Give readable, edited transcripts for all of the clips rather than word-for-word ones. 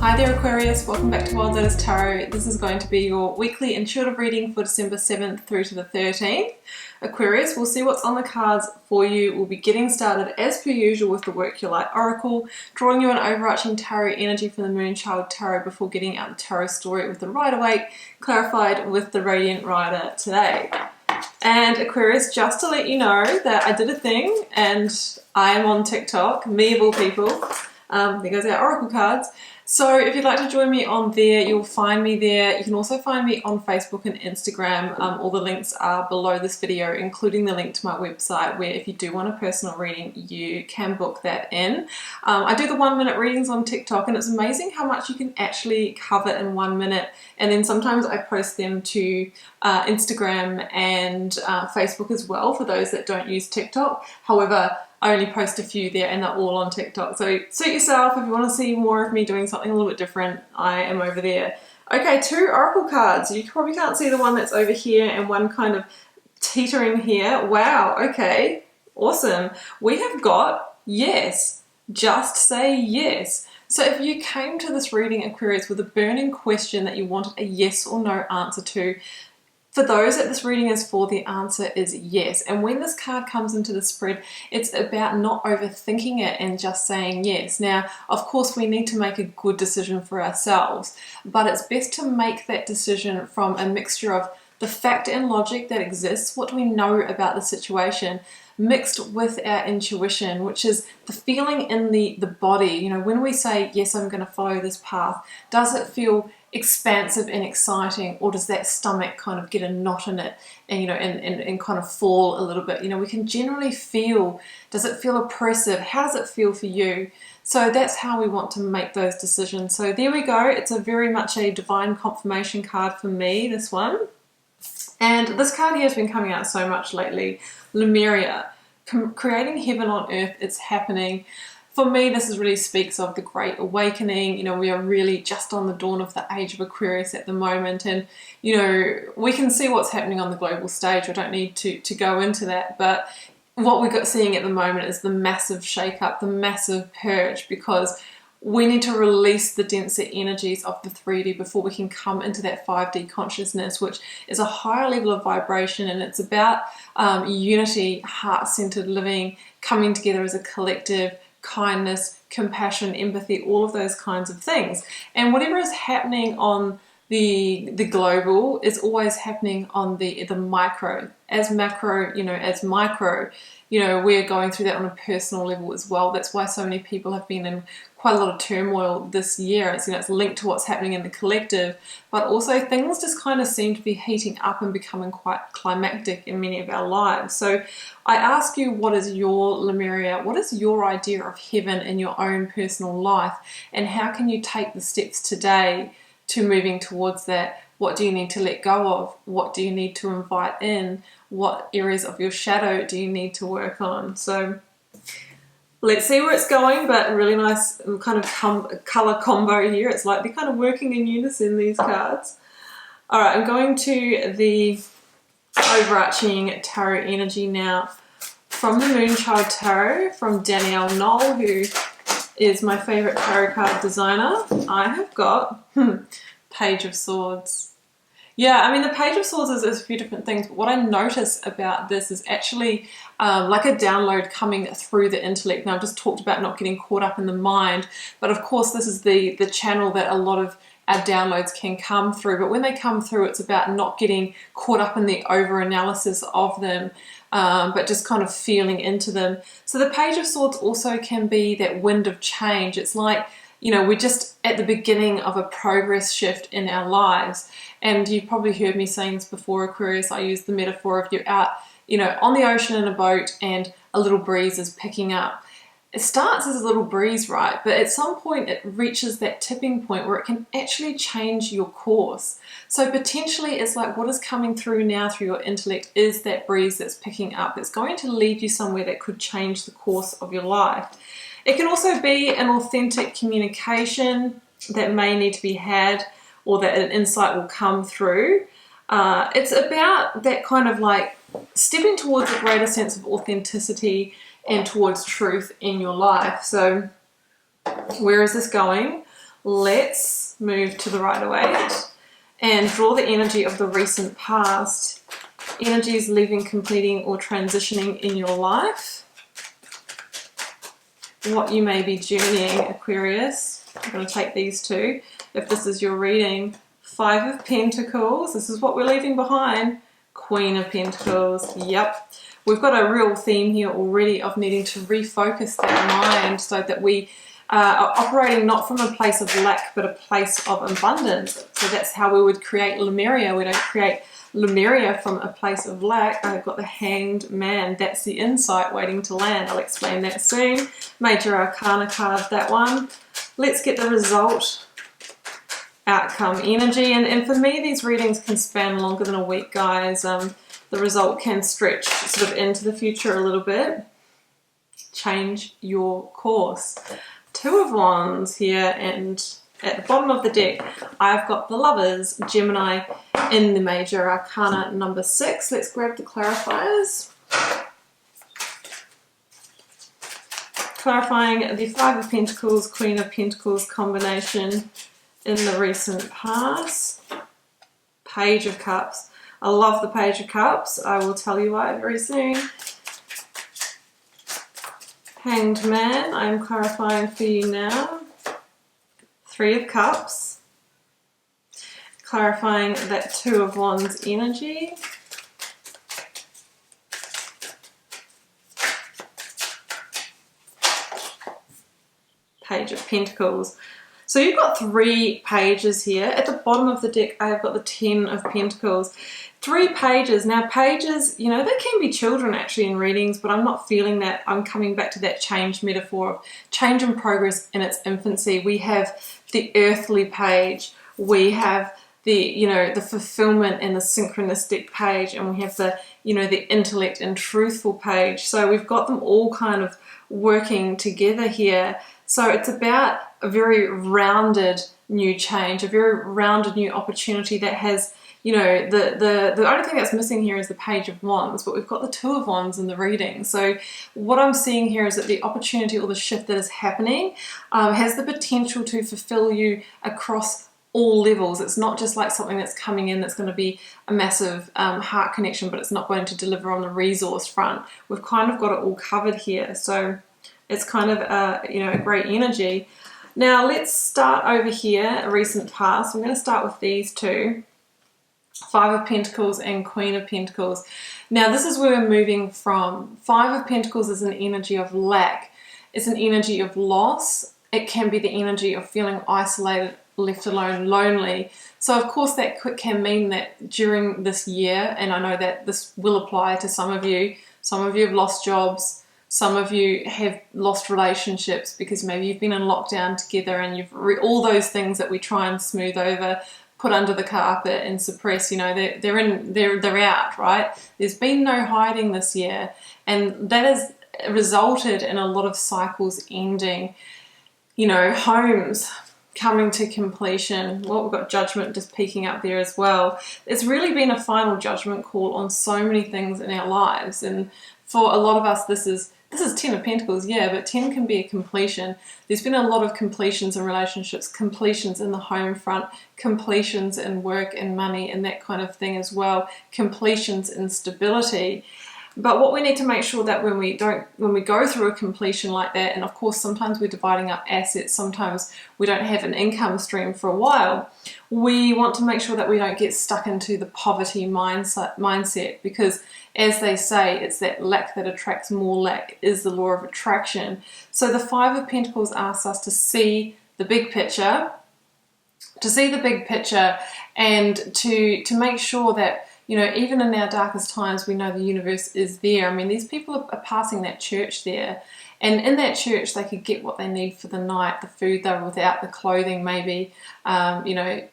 Hi there Aquarius, welcome back to Wild Lotus Tarot. This is going to be your weekly intuitive reading for December 7th through to the 13th. Aquarius, we'll see what's on the cards for you. We'll be getting started as per usual with the Work Your Light Oracle, drawing you an overarching tarot energy from the Moonchild Tarot before getting out the tarot story with the Rider-Waite, clarified with the Radiant Rider today. And Aquarius, just to let you know that I did a thing and I am on TikTok, me of all people. There goes our Oracle cards. So if you'd like to join me on there, you'll find me there. You can also find me on Facebook and Instagram. All the links are below this video, including the link to my website, where if you do want a personal reading, you can book that in. I do the 1 minute readings on TikTok, and it's amazing how much you can actually cover in 1 minute. And then sometimes I post them to Instagram and Facebook as well, for those that don't use TikTok. However, I only post a few there and they're all on TikTok. So suit yourself. If you want to see more of me doing something a little bit different, I am over there. Okay, 2 Oracle cards. You probably can't see the one that's over here and one kind of teetering here. Wow, okay, awesome. We have got yes. Just say yes. So if you came to this reading, Aquarius, with a burning question that you wanted a yes or no answer to, for those that this reading is for, the answer is yes. And when this card comes into the spread, it's about not overthinking it and just saying yes. Now, of course, we need to make a good decision for ourselves, but it's best to make that decision from a mixture of the fact and logic that exists, what do we know about the situation, mixed with our intuition, which is the feeling in the body. You know, when we say, yes, I'm going to follow this path, does it feel expansive and exciting, or does that stomach kind of get a knot in it and, you know, and kind of fall a little bit? You know, we can generally feel, does it feel oppressive? How does it feel for you? So that's how we want to make those decisions. So there we go. It's a very much a divine confirmation card for me, this one. And this card here has been coming out so much lately. Lemuria, creating heaven on earth, it's happening. For me, this really speaks of the Great Awakening. You know, we are really just on the dawn of the age of Aquarius at the moment. And, you know, we can see what's happening on the global stage. I don't need to go into that. But what we're seeing at the moment is the massive shake-up, the massive purge, because we need to release the denser energies of the 3D before we can come into that 5D consciousness, which is a higher level of vibration, and it's about unity, heart-centered living, coming together as a collective, kindness, compassion, empathy, all of those kinds of things. And whatever is happening on the global is always happening on the micro. As macro, you know, as micro, you know, we're going through that on a personal level as well. That's why so many people have been in quite a lot of turmoil this year. It's, you know, it's linked to what's happening in the collective, but also things just kind of seem to be heating up and becoming quite climactic in many of our lives. So I ask you, what is your Lemuria? What is your idea of heaven in your own personal life? And how can you take the steps today to moving towards that? What do you need to let go of? What do you need to invite in? What areas of your shadow do you need to work on? So let's see where it's going, but a really nice kind of color combo here. It's like they're kind of working in unison, these cards. All right, I'm going to the overarching tarot energy now from the Moonchild Tarot, from Danielle Knoll, who is my favorite tarot card designer. I have got Page of Swords. Yeah, I mean, the Page of Swords is a few different things, but what I notice about this is actually like a download coming through the intellect. Now, I've just talked about not getting caught up in the mind, but of course, this is the channel that a lot of our downloads can come through. But when they come through, it's about not getting caught up in the over-analysis of them, but just kind of feeling into them. So the Page of Swords also can be that wind of change. It's like, you know, we're just at the beginning of a progress shift in our lives. And you've probably heard me saying this before, Aquarius. I use the metaphor of you're out, you know, on the ocean in a boat and a little breeze is picking up. It starts as a little breeze, right? But at some point it reaches that tipping point where it can actually change your course. So potentially it's like what is coming through now through your intellect is that breeze that's picking up. It's going to lead you somewhere that could change the course of your life. It can also be an authentic communication that may need to be had, or that an insight will come through. It's about that kind of like stepping towards a greater sense of authenticity and towards truth in your life. So where is this going? Let's move to the Rider-Waite and draw the energy of the recent past. Energies leaving, completing, or transitioning in your life. What you may be journeying, Aquarius. I'm going to take these two. If this is your reading, 5 of Pentacles. This is what we're leaving behind. Queen of Pentacles. Yep. We've got a real theme here already of needing to refocus that mind so that we are operating not from a place of lack but a place of abundance. So that's how we would create Lemuria. We don't create Lemuria from a place of lack. I've got the Hanged Man. That's the insight waiting to land. I'll explain that soon. Major Arcana card, that one. Let's get the result. Outcome energy. And for me, these readings can span longer than a week, guys. The result can stretch sort of into the future a little bit. Change your course. 2 of Wands here, and at the bottom of the deck, I've got the Lovers, Gemini, in the Major Arcana number 6. Let's grab the clarifiers. Clarifying the 5 of Pentacles, Queen of Pentacles combination in the recent past. Page of Cups. I love the Page of Cups. I will tell you why very soon. Hanged Man, I'm clarifying for you now. 3 of Cups. Clarifying that 2 of Wands energy. Page of Pentacles. So you've got 3 pages here. At the bottom of the deck, I've got the 10 of Pentacles. 3 pages. Now pages, you know, they can be children actually in readings, but I'm not feeling that. I'm coming back to that change metaphor of change and progress in its infancy. We have the earthly page. We have the, you know, the fulfillment and the synchronistic page, and we have the, you know, the intellect and truthful page. So we've got them all kind of working together here. So it's about a very rounded new change, a very rounded new opportunity that has, you know, the only thing that's missing here is the Page of Wands, but we've got the 2 of Wands in the reading. So what I'm seeing here is that the opportunity or the shift that is happening has the potential to fulfill you across all levels. It's not just like something that's coming in that's going to be a massive heart connection, but it's not going to deliver on the resource front. We've kind of got it all covered here. So it's kind of, you know, a great energy. Now let's start over here, a recent past. I'm going to start with these 2. 5 of Pentacles and Queen of Pentacles. Now this is where we're moving from. 5 of Pentacles is an energy of lack. It's an energy of loss. It can be the energy of feeling isolated, left alone, lonely. So of course that can mean that during this year, and I know that this will apply to some of you have lost jobs, some of you have lost relationships because maybe you've been in lockdown together and you've all those things that we try and smooth over, put under the carpet and suppress, you know, they're out, right? There's been no hiding this year, and that has resulted in a lot of cycles ending, you know, homes coming to completion. Well, we've got Judgment just peeking up there as well. It's really been a final judgment call on so many things in our lives, and for a lot of us this is 10 of Pentacles, yeah, but 10 can be a completion. There's been a lot of completions in relationships, completions in the home front, completions in work and money and that kind of thing as well, completions in stability. But what we need to make sure that when we go through a completion like that, and of course sometimes we're dividing up assets, sometimes we don't have an income stream for a while, we want to make sure that we don't get stuck into the poverty mindset, because as they say, it's that lack that attracts more lack, is the law of attraction. So the 5 of Pentacles asks us to see the big picture, and to make sure that, you know, even in our darkest times, we know the universe is there. I mean, these people are passing that church there, and in that church they could get what they need for the night, the food they were without, the clothing maybe, you know,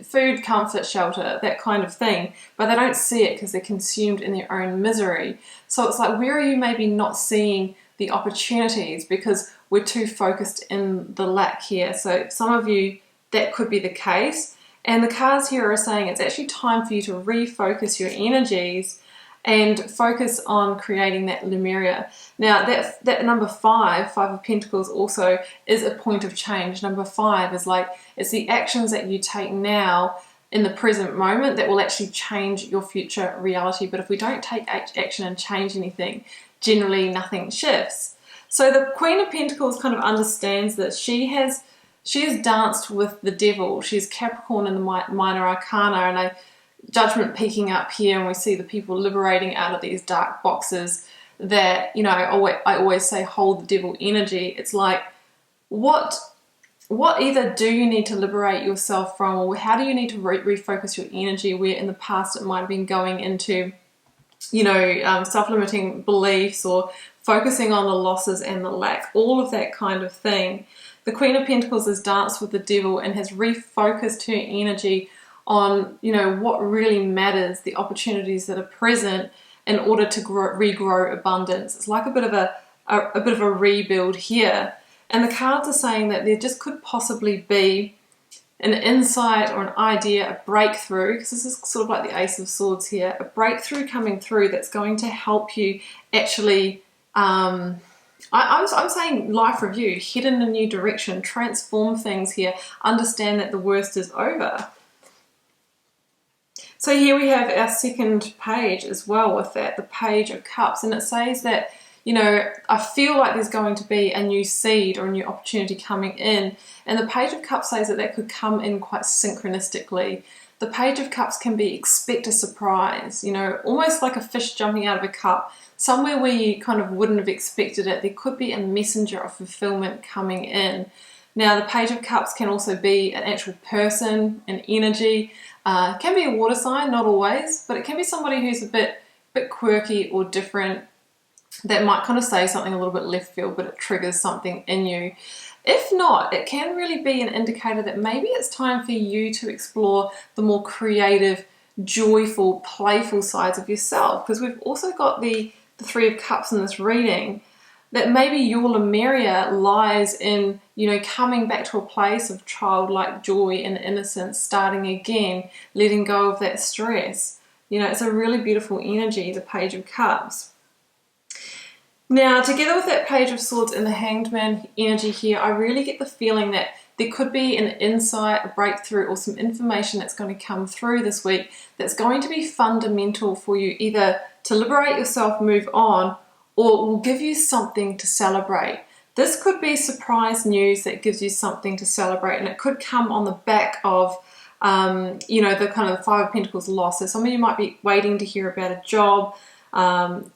food, comfort, shelter, that kind of thing, but they don't see it because they're consumed in their own misery. So it's like, where are you maybe not seeing the opportunities because we're too focused in the lack here? So some of you, that could be the case. And the cards here are saying it's actually time for you to refocus your energies and focus on creating that Lemuria. Now that number 5 of Pentacles, also is a point of change. Number 5 is like, it's the actions that you take now in the present moment that will actually change your future reality. But if we don't take action and change anything, generally nothing shifts. So the Queen of Pentacles kind of understands this. She has danced with the devil. She's Capricorn in the minor arcana, and a Judgment peeking up here, and we see the people liberating out of these dark boxes that, you know, I always say hold the devil energy. It's like, what either do you need to liberate yourself from, or how do you need to refocus your energy, where in the past it might have been going into, you know, self-limiting beliefs, or focusing on the losses and the lack, all of that kind of thing. The Queen of Pentacles has danced with the devil and has refocused her energy on, you know, what really matters, the opportunities that are present, in order to regrow abundance. It's like a bit of a rebuild here. And the cards are saying that there just could possibly be an insight or an idea, a breakthrough, because this is sort of like the Ace of Swords here, a breakthrough coming through that's going to help you actually, I'm saying life review, head in a new direction, transform things here, understand that the worst is over. So here we have our second page as well with that, the Page of Cups, and it says that, you know, I feel like there's going to be a new seed or a new opportunity coming in, and the Page of Cups says that that could come in quite synchronistically. The Page of Cups can be expect a surprise, you know, almost like a fish jumping out of a cup, somewhere where you kind of wouldn't have expected it. There could be a messenger of fulfillment coming in. Now, the Page of Cups can also be an actual person, an energy. It can be a water sign, not always, but it can be somebody who's a bit quirky or different, that might kind of say something a little bit left field, but it triggers something in you. If not, it can really be an indicator that maybe it's time for you to explore the more creative, joyful, playful sides of yourself, because we've also got the Three of Cups in this reading, that maybe your Lemuria lies in, you know, coming back to a place of childlike joy and innocence, starting again, letting go of that stress. You know, it's a really beautiful energy, the Page of Cups. Now, together with that Page of Swords and the Hanged Man energy here, I really get the feeling that there could be an insight, a breakthrough, or some information that's going to come through this week that's going to be fundamental for you, either to liberate yourself, move on, or will give you something to celebrate. This could be surprise news that gives you something to celebrate, and it could come on the back of, you know, the kind of the Five of Pentacles loss. So some of you might be waiting to hear about a job,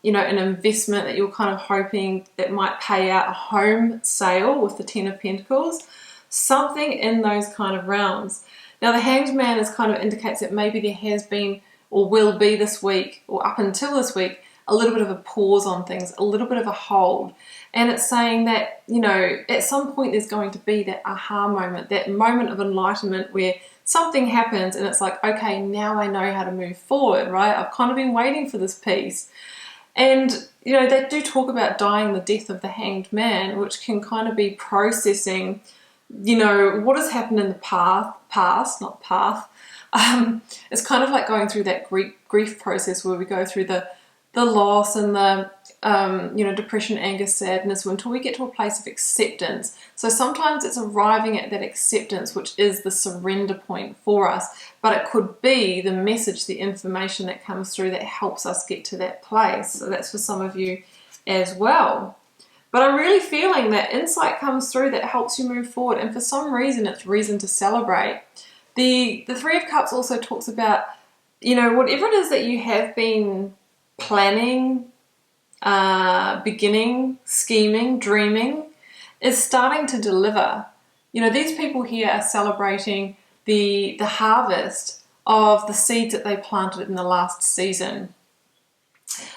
you know, an investment that you're kind of hoping that might pay out, a home sale with the Ten of Pentacles, something in those kind of realms. Now, the Hanged Man is kind of indicates that maybe there has been or will be this week, or up until this week, a little bit of a pause on things, a little bit of a hold. And it's saying that, you know, at some point there's going to be that aha moment, that moment of enlightenment where something happens and it's like, okay, now I know how to move forward, right? I've kind of been waiting for this piece. And, you know, they do talk about dying the death of the Hanged Man, which can kind of be processing, you know, what has happened in the past. It's kind of like going through that grief process where we go through the loss and the, you know, depression, anger, sadness, until we get to a place of acceptance. So sometimes it's arriving at that acceptance, which is the surrender point for us, but it could be the message, the information that comes through that helps us get to that place. So that's for some of you as well. But I'm really feeling that insight comes through that helps you move forward, and for some reason it's reason to celebrate. The Three of Cups also talks about, you know, whatever it is that you have been planning, beginning, scheming, dreaming, is starting to deliver. You know, these people here are celebrating the harvest of the seeds that they planted in the last season.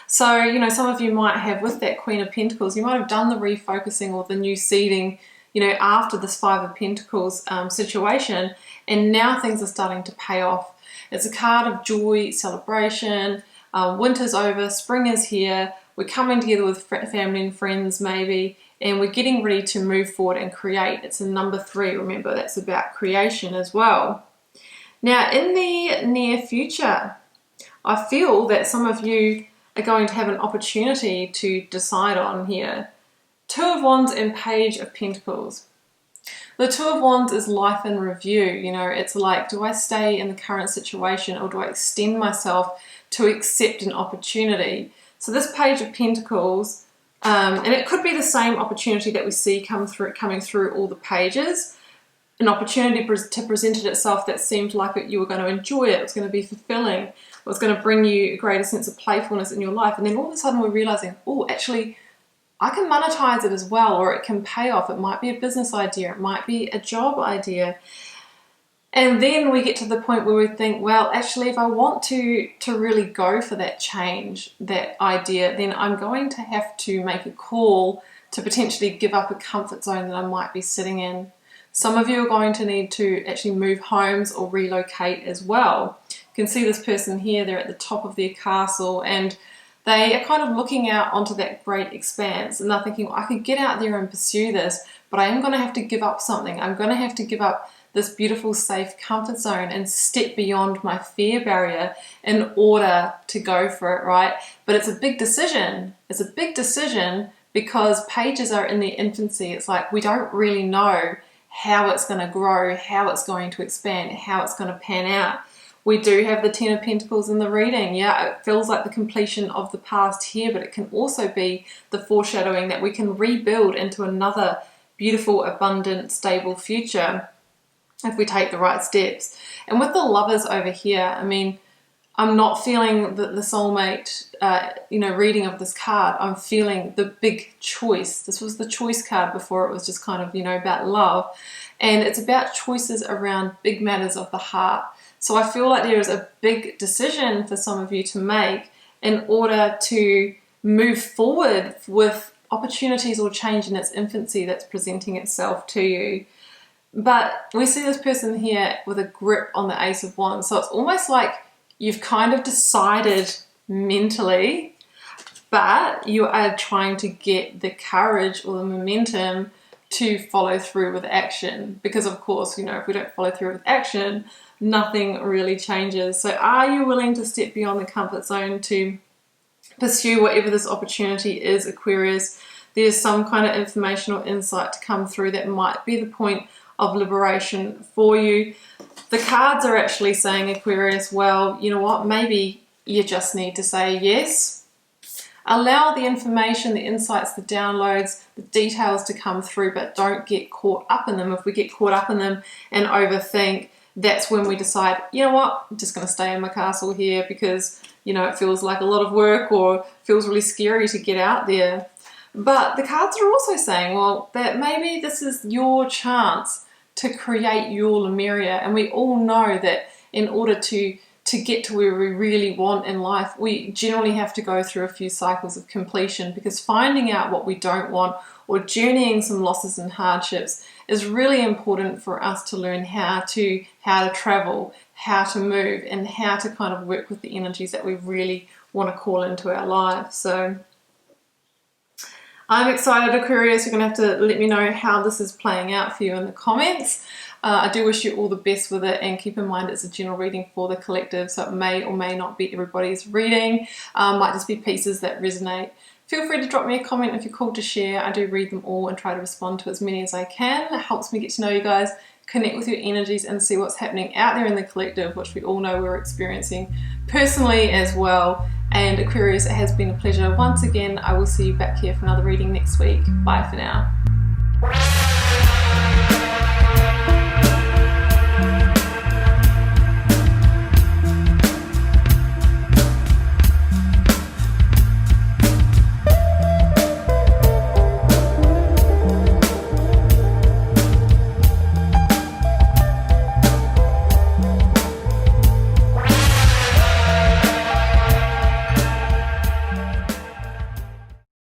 So, you know, some of you might have, with that Queen of Pentacles, you might have done the refocusing or the new seeding, you know, after this Five of Pentacles situation, and now things are starting to pay off. It's a card of joy, celebration. Winter's over, spring is here, we're coming together with family and friends maybe, and we're getting ready to move forward and create. It's a number 3, remember, that's about creation as well. Now, in the near future, I feel that some of you are going to have an opportunity to decide on here. Two of Wands and Page of Pentacles. The Two of Wands is life in review. You know, it's like, do I stay in the current situation or do I extend myself to accept an opportunity? So this Page of Pentacles, and it could be the same opportunity that we see coming through all the pages, an opportunity to present itself that seemed like you were going to enjoy it, it was going to be fulfilling, it was going to bring you a greater sense of playfulness in your life, and then all of a sudden we're realizing, oh, actually, I can monetize it as well, or it can pay off. It might be a business idea, it might be a job idea. And then we get to the point where we think, well, actually, if I want to really go for that change, that idea, then I'm going to have to make a call to potentially give up a comfort zone that I might be sitting in. Some of you are going to need to actually move homes or relocate as well. You can see this person here, they're at the top of their castle, and they are kind of looking out onto that great expanse, and they're thinking, well, I could get out there and pursue this, but I am going to have to give up something. I'm going to have to give up this beautiful, safe comfort zone and step beyond my fear barrier in order to go for it, right? But it's a big decision. It's a big decision because pages are in their infancy. It's like we don't really know how it's going to grow, how it's going to expand, how it's going to pan out. We do have the Ten of Pentacles in the reading. Yeah, it feels like the completion of the past here, but it can also be the foreshadowing that we can rebuild into another beautiful, abundant, stable future if we take the right steps. And with the Lovers over here, I mean, I'm not feeling the soulmate, reading of this card. I'm feeling the big choice. This was the choice card before. It was just kind of, about love. And it's about choices around big matters of the heart. So I feel like there is a big decision for some of you to make in order to move forward with opportunities or change in its infancy that's presenting itself to you. But we see this person here with a grip on the Ace of Wands. So it's almost like you've kind of decided mentally, but you are trying to get the courage or the momentum to follow through with action. Because of course, if we don't follow through with action, nothing really changes. So are you willing to step beyond the comfort zone to pursue whatever this opportunity is, Aquarius? There's some kind of information or insight to come through that might be the point of liberation for you. The cards are actually saying, Aquarius, well, you know what, maybe you just need to say yes. Allow the information, the insights, the downloads, the details to come through, but don't get caught up in them. If we get caught up in them and overthink, that's when we decide, you know what, I'm just going to stay in my castle here because, it feels like a lot of work or feels really scary to get out there. But the cards are also saying, well, that maybe this is your chance to create your Lemuria. And we all know that in order to get to where we really want in life, we generally have to go through a few cycles of completion, because finding out what we don't want or journeying some losses and hardships is really important for us to learn how to travel, how to move, and how to kind of work with the energies that we really want to call into our lives. So I'm excited, Aquarius. You're going to have to let me know how this is playing out for you in the comments. I do wish you all the best with it, and keep in mind it's a general reading for the collective, so it may or may not be everybody's reading. Might just be pieces that resonate. Feel free to drop me a comment if you're called to share. I do read them all and try to respond to as many as I can. It helps me get to know you guys, connect with your energies, and see what's happening out there in the collective, which we all know we're experiencing personally as well. And Aquarius, it has been a pleasure once again. I will see you back here for another reading next week. Bye for now.